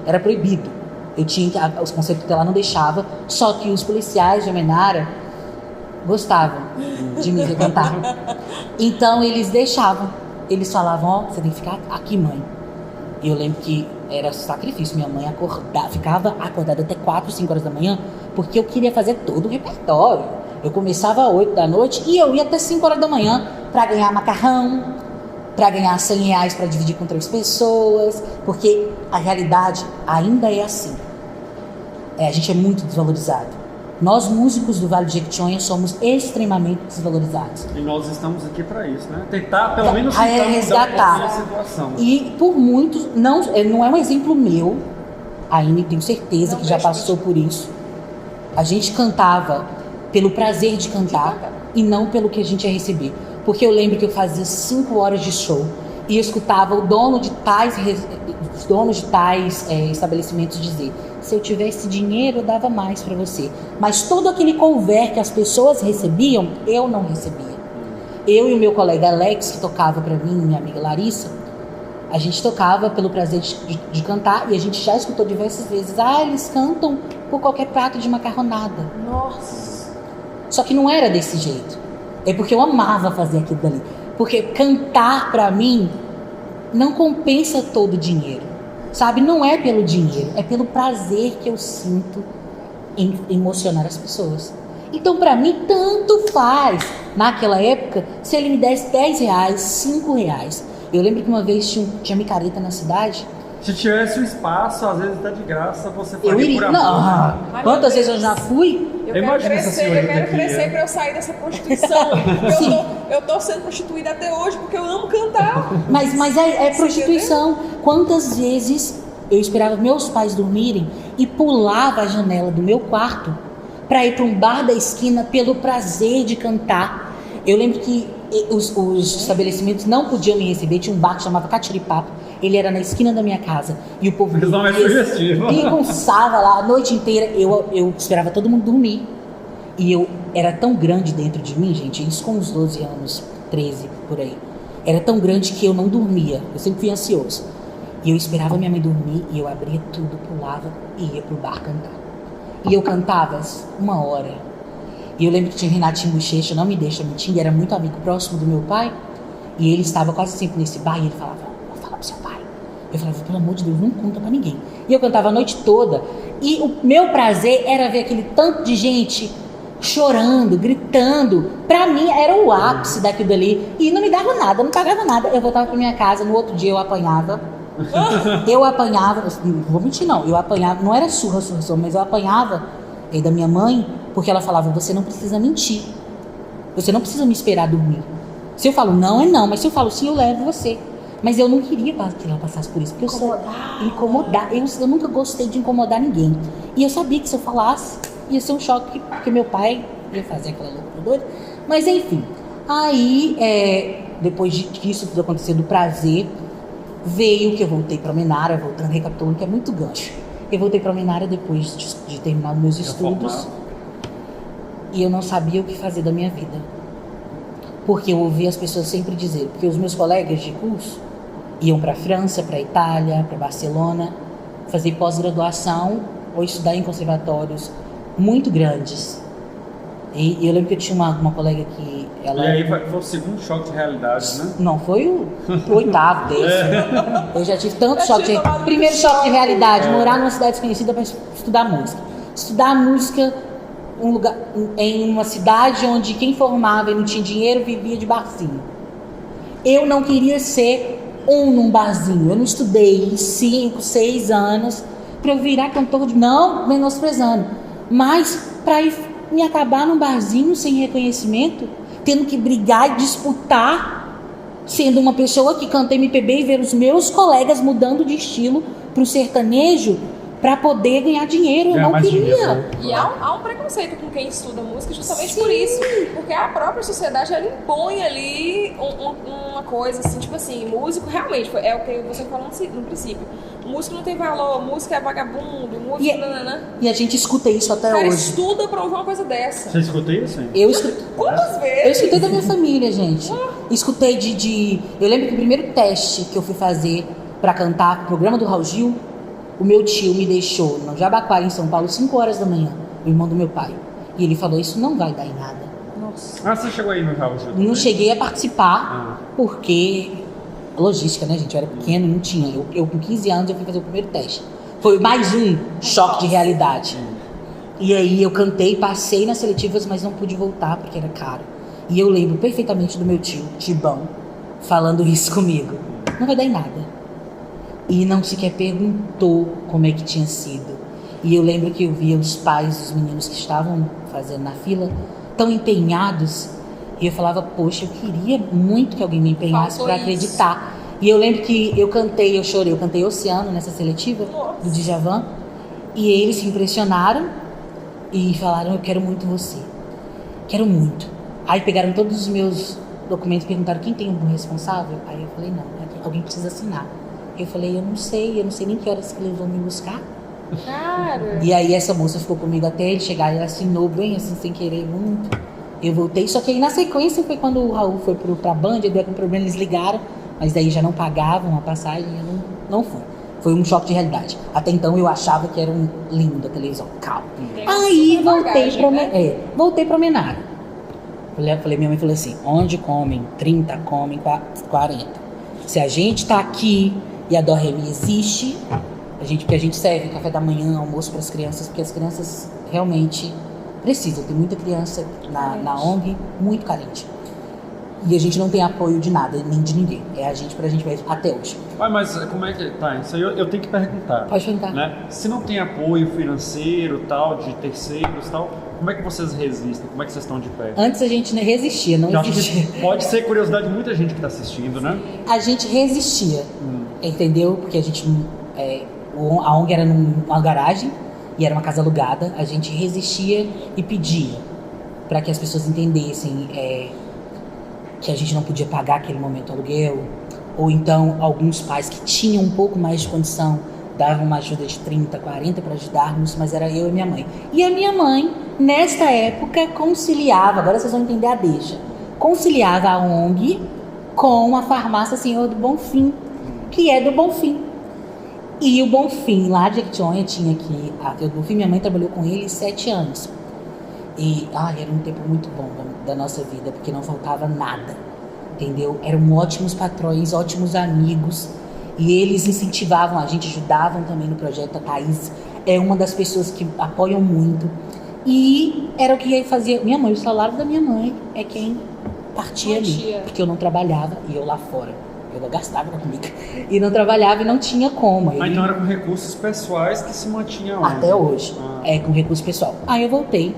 era proibido. Eu tinha que, os conselhos tutelares não deixavam, só que os policiais de Almenara gostavam de me ver cantar. Então eles deixavam, eles falavam, ó, você tem que ficar aqui, mãe. E eu lembro que era sacrifício, minha mãe ficava acordada até 4, 5 horas da manhã, porque eu queria fazer todo o repertório. Eu começava às 8 da noite e eu ia até 5 horas da manhã para ganhar macarrão, para ganhar R$100 para dividir com 3 pessoas, porque a realidade ainda é assim. A gente é muito desvalorizado. Nós, músicos do Vale do Jequitinhonha, somos extremamente desvalorizados. E nós estamos aqui para isso, né? Tentar, pelo menos, resgatar a situação. E por muitos, não é um exemplo meu, a Aine, tenho certeza que já passou por isso. A gente cantava pelo prazer de cantar e não pelo que a gente ia receber. Porque eu lembro que eu fazia 5 horas de show e eu escutava os donos de tais estabelecimentos dizer: se eu tivesse dinheiro eu dava mais para você. Mas todo aquele couvert que as pessoas recebiam, eu não recebia. Eu e o meu colega Alex, que tocava para mim, minha amiga Larissa, a gente tocava pelo prazer de cantar, e a gente já escutou diversas vezes: eles cantam por qualquer prato de macarronada. Nossa! Só que não era desse jeito. É porque eu amava fazer aquilo dali. Porque cantar pra mim não compensa todo o dinheiro. Sabe? Não é pelo dinheiro, é pelo prazer que eu sinto em emocionar as pessoas. Então, pra mim, tanto faz, naquela época, se ele me desse R$10, R$5. Eu lembro que uma vez tinha micareta na cidade. Se tivesse o espaço, às vezes até de graça, você faria eu iria. por amor. Não, quantas vezes eu já fui? Eu quero crescer pra eu sair dessa prostituição. eu tô sendo prostituída até hoje porque eu amo cantar. Mas é prostituição. Entendeu? Quantas vezes eu esperava meus pais dormirem e pulava a janela do meu quarto para ir para um bar da esquina pelo prazer de cantar. Eu lembro que os estabelecimentos não podiam me receber. Tinha um bar que chamava Catiripapo. Ele era na esquina da minha casa. E o povo bagunçava lá a noite inteira. Eu esperava todo mundo dormir. E eu era tão grande dentro de mim, gente, isso com uns 12 anos, 13, por aí. Era tão grande que eu não dormia. Eu sempre fui ansioso. E eu esperava minha mãe dormir e eu abria tudo, pulava e ia pro bar cantar. E eu cantava 1 hora. E eu lembro que tinha Renatinho Bochecha, não me deixa mentir, era muito amigo próximo do meu pai. E ele estava quase sempre nesse bar e ele falava: vou falar pro seu pai. Eu falava: pelo amor de Deus, não conta pra ninguém. E eu cantava a noite toda. E o meu prazer era ver aquele tanto de gente chorando, gritando. Pra mim era o ápice daquilo dali. E não me dava nada, não pagava nada. Eu voltava pra minha casa, no outro dia eu apanhava. Não vou mentir não, eu apanhava, não era surra, mas eu apanhava da minha mãe, porque ela falava: você não precisa mentir, você não precisa me esperar dormir. Se eu falo não, é não, mas se eu falo sim, eu levo você. Mas eu não queria que ela passasse por isso, porque incomodar. Eu nunca gostei de incomodar ninguém. E eu sabia que se eu falasse, ia ser um choque, porque meu pai ia fazer aquela loucura doida. Mas enfim, aí, depois disso tudo acontecer, do prazer, veio que eu voltei para Almenara, voltando, recapitulando, que é muito gancho. Eu voltei para Almenara depois de terminar meus estudos. E eu não sabia o que fazer da minha vida. Porque eu ouvia as pessoas sempre dizer, porque os meus colegas de curso iam para a França, para a Itália, para Barcelona, fazer pós-graduação ou estudar em conservatórios muito grandes. E eu lembro que eu tinha uma colega que ela... E aí foi o segundo choque de realidade, né? Não, foi o 8º desse. Eu já tive tanto choque. Primeiro choque de realidade, morar numa cidade desconhecida para estudar música. Estudar música em uma cidade onde quem formava e não tinha dinheiro vivia de barzinho. Eu não queria ser num barzinho. Eu não estudei 5, 6 anos para eu virar cantor não menosprezando, mas para ir me acabar num barzinho sem reconhecimento, tendo que brigar e disputar, sendo uma pessoa que canta MPB e ver os meus colegas mudando de estilo pro sertanejo para poder ganhar dinheiro. Eu não queria. Dinheiro. E há um preconceito com quem estuda música justamente por isso. Porque a própria sociedade, ela impõe ali uma coisa assim, tipo assim, músico realmente, é o que você falou no princípio. Músico não tem valor, música é vagabundo, música... E a gente escuta isso até hoje. Estuda pra ouvir uma coisa dessa. Você escuta isso? Quantas vezes? Eu escutei da minha família, gente. Escutei eu lembro que o primeiro teste que eu fui fazer pra cantar o programa do Raul Gil, O meu tio me deixou no Jabaquara, em São Paulo, 5 horas da manhã, o irmão do meu pai. E ele falou, isso não vai dar em nada. Nossa. Ah, você chegou aí no Raul Gil? Não cheguei a participar, porque... Logística, né, gente? Eu era pequeno, não tinha. Eu com 15 anos, eu fui fazer o primeiro teste. Foi mais um choque de realidade. E aí eu cantei, passei nas seletivas, mas não pude voltar, porque era caro. E eu lembro perfeitamente do meu tio, Tibão, falando isso comigo. Não vai dar em nada. E não sequer perguntou como é que tinha sido. E eu lembro que eu via os pais dos meninos que estavam fazendo na fila, tão empenhados. E eu falava, poxa, eu queria muito que alguém me empenhasse para acreditar. E eu lembro que eu cantei, eu chorei, eu cantei Oceano nessa seletiva do Djavan. E eles se impressionaram e falaram, eu quero muito você. Quero muito. Aí pegaram todos os meus documentos e perguntaram, quem tem um responsável? Aí eu falei, não, alguém precisa assinar. Eu falei, eu não sei nem que horas que eles vão me buscar. Cara. E aí essa moça ficou comigo até ele chegar, ele assinou bem assim, sem querer muito. Eu voltei, só que aí na sequência foi quando o Raul foi pra Band, deu algum problema, eles ligaram, mas daí já não pagavam a passagem, eu não fui. Foi um choque de realidade. Até então eu achava que era um lindo da televisão, calma. Aí voltei pra homenagem. Minha mãe falou assim, onde comem 30, comem 40. Se a gente tá aqui e a Dó Ré Mi existe, porque a gente serve café da manhã, almoço para as crianças, porque as crianças realmente precisam. Tem muita criança na ONG muito carente. E a gente não tem apoio de nada, nem de ninguém. É a gente pra gente mesmo, até hoje. Mas como é que tá? Isso aí eu tenho que perguntar. Pode perguntar. Né? Se não tem apoio financeiro, tal, de terceiros, tal, como é que vocês resistem? Como é que vocês estão de pé? Antes a gente resistia, não existia. Pode ser curiosidade de muita gente que está assistindo, né? A gente resistia, entendeu? Porque a gente... a ONG era numa garagem e era uma casa alugada. A gente resistia e pedia para que as pessoas entendessem que a gente não podia pagar aquele momento o aluguel. Ou então alguns pais que tinham um pouco mais de condição davam uma ajuda de 30, 40 para ajudarmos, mas era eu e minha mãe. E a minha mãe, nesta época, conciliava, agora vocês vão entender a deixa, conciliava a ONG com a farmácia Senhor do Bonfim, que é do Bonfim. E o Bonfim, lá de Jequitinhonha, tinha aqui, o Bonfim, minha mãe trabalhou com ele 7 anos. E era um tempo muito bom da nossa vida, porque não faltava nada, entendeu? Eram ótimos patrões, ótimos amigos, e eles incentivavam a gente, ajudavam também no projeto. A Thaís é uma das pessoas que apoiam muito. E era o que fazia minha mãe, o salário da minha mãe é quem partia ali, porque eu não trabalhava e eu lá fora. Eu gastava com comida. E não trabalhava e não tinha como. Então era com recursos pessoais que se mantinha onde? Até hoje. Com recurso pessoal. Aí eu voltei.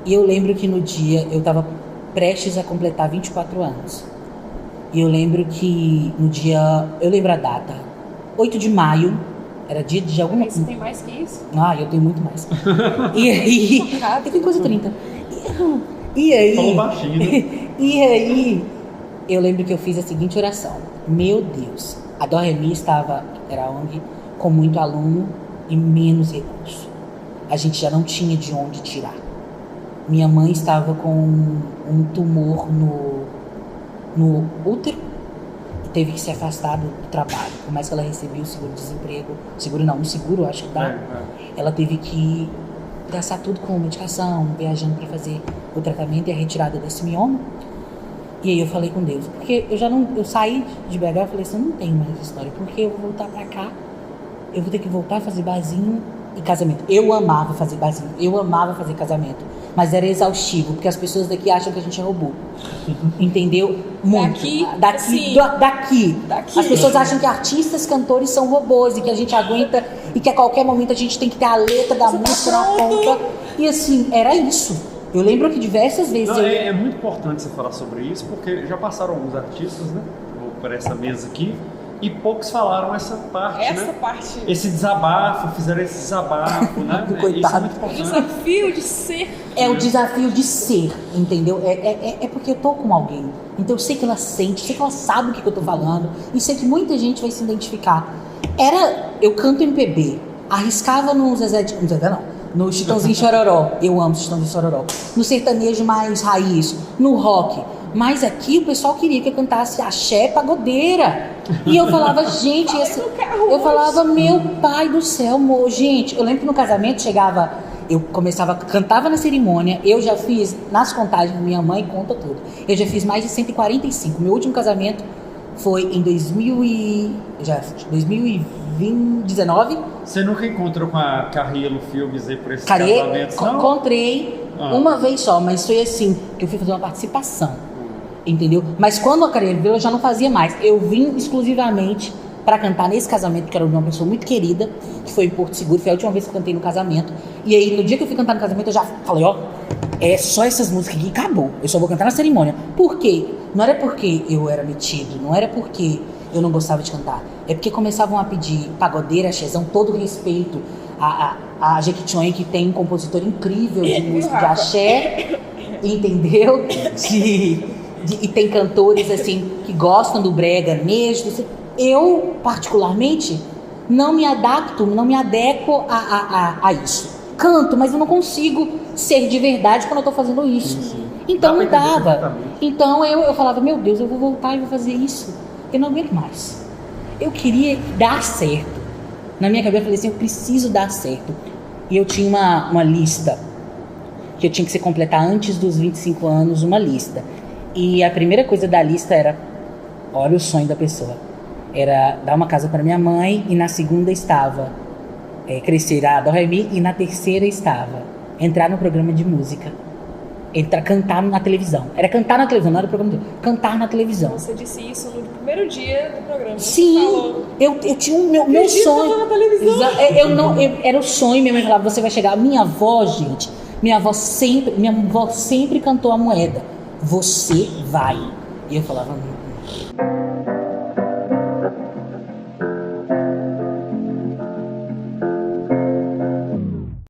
E eu lembro que no dia eu estava prestes a completar 24 anos. E eu lembro que no dia... Eu lembro a data. 8 de maio. Era dia de alguma coisa. Você tem mais que isso? Eu tenho muito mais. E aí... Eu tenho quase 30. E aí... Falou baixinho, né? E aí... Eu lembro que eu fiz a seguinte oração. Meu Deus, a Dó Ré Mi era ONG com muito aluno e menos recurso. A gente já não tinha de onde tirar. Minha mãe estava com um tumor no útero e teve que se afastar do trabalho. Por mais que ela recebia o seguro-desemprego, seguro acho que dá. Ela teve que gastar tudo com medicação, viajando para fazer o tratamento e a retirada desse mioma. E aí eu falei com Deus, porque eu saí de BH e falei assim, eu não tenho mais história, porque eu vou voltar pra cá, eu vou ter que voltar a fazer barzinho e casamento. Eu amava fazer barzinho, eu amava fazer casamento, mas era exaustivo, porque as pessoas daqui acham que a gente é robô. Entendeu? Muito. Daqui. As pessoas acham que artistas, cantores são robôs e que a gente aguenta e que a qualquer momento a gente tem que ter a letra da música na ponta. E assim, era isso. Eu lembro que diversas vezes... É muito importante você falar sobre isso, porque já passaram alguns artistas, né, por essa mesa aqui, e poucos falaram essa parte, parte. Esse desabafo, fizeram esse desabafo, né? Isso é muito importante. O desafio de ser. É o desafio de ser, entendeu? É porque eu tô com alguém. Então eu sei que ela sente, eu sei que ela sabe o que eu tô falando, e sei que muita gente vai se identificar. Eu canto MPB, arriscava no no Chitãozinho Chororó, eu amo Chitãozinho Chororó, no sertanejo mais raiz, no rock, mas aqui o pessoal queria que eu cantasse axé pagodeira, E eu falava, gente, eu falava, meu pai do céu, amor. Gente, eu lembro que no casamento chegava, eu começava, cantava na cerimônia, eu já fiz, nas contagens, minha mãe conta tudo, eu já fiz mais de 145. Meu último casamento foi em 2019. Você nunca encontrou com a Carrielo Filmes aí por esses casamentos, não? Encontrei uma vez só, mas foi assim, que eu fui fazer uma participação, entendeu? Mas quando a Carrielo veio, eu já não fazia mais. Eu vim exclusivamente para cantar nesse casamento, que era de uma pessoa muito querida, que foi em Porto Seguro, foi a última vez que eu cantei no casamento. E aí, no dia que eu fui cantar no casamento, eu já falei, ó, é só essas músicas aqui, acabou. Eu só vou cantar na cerimônia. Por quê? Não era porque eu era metido, não era porque eu não gostava de cantar. É porque começavam a pedir pagodeira, axézão, todo respeito a Jequitinhonha, que tem um compositor incrível de música de axé, entendeu? E tem cantores, assim, que gostam do brega mesmo. Eu, particularmente, não me adequo a isso. Canto, mas eu não consigo ser de verdade quando eu tô fazendo isso. Sim. Então não dava. Então eu falava, meu Deus, eu vou voltar e vou fazer isso. Eu não aguento mais. Eu queria dar certo. Na minha cabeça eu falei assim, eu preciso dar certo. E eu tinha uma lista que eu tinha que se completar antes dos 25 anos, uma lista. E a primeira coisa da lista era, olha o sonho da pessoa, era dar uma casa para minha mãe, e na segunda estava crescer a Dó Ré Mi, e na terceira estava entrar no programa de música, cantar na televisão. Era cantar na televisão, não era programa de cantar na televisão. Você disse isso no primeiro dia do programa. Sim, eu tinha o meu sonho. Na televisão. Era o sonho. Minha mãe falava, você vai chegar. Minha avó, gente, minha avó sempre cantou a moeda. Você vai. E eu falava,